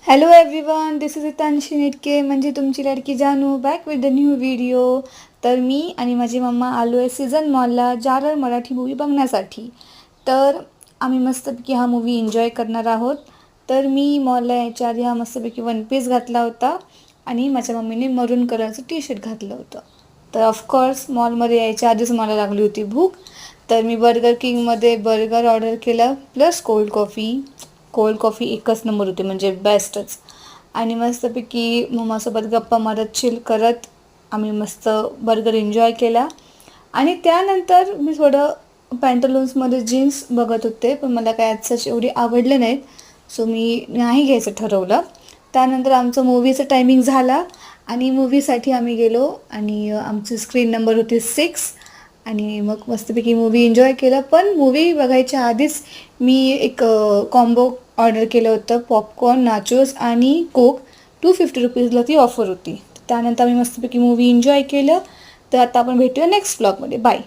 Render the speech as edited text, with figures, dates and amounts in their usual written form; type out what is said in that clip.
Hello everyone, this is हितांशी निटके म्हणजे तुमची लाडकी जानू back with the new video. तर मी आणि माझी मम्मा आलो आहे सीझन मॉलला जारर मराठी मूवी बघण्यासाठी. तर आम्ही मस्तपैकी हा मूवी एन्जॉय करणार आहोत. तर मी मॉलला यायच्या आधी हा मस्तपैकी वन पीस घातला होता आणि माझ्या मम्मीने मरून कलरचं टी शर्ट घातलं होतं. तर ऑफकोर्स मॉलमध्ये यायच्या आधीच मला लागली होती भूक. तर मी बर्गर किंगमध्ये बर्गर ऑर्डर केलं प्लस कोल्ड कॉफी एकच नंबर होते, म्हणजे बेस्टच. आणि मस्तपैकी मम्मासोबत गप्पा मारत चिल करत आम्ही मस्त बर्गर एन्जॉय केला. आणि त्यानंतर मी थोडं पॅन्टलून्समध्ये जीन्स बघत होते, पण मला काय आजच एवढी आवडले नाहीत, सो मी नाही घ्यायचं ठरवलं. त्यानंतर आमचं मूवीचं टायमिंग झाला आणि मूवीसाठी आम्ही गेलो आणि आमची स्क्रीन नंबर होती 6. आणि मग मस्तपैकी मूवी एन्जॉय केलं. पण मूवी बघायच्या आधीच मी एक कॉम्बो ऑर्डर केलं होतं, पॉपकॉर्न, नाचोस आणि कोक. 250 रुपीजला ती ऑफर होती. त्यानंतर आम्ही मस्तपैकी मूवी एन्जॉय केलं. तर आता आपण भेटूया नेक्स्ट ब्लॉगमध्ये. बाय.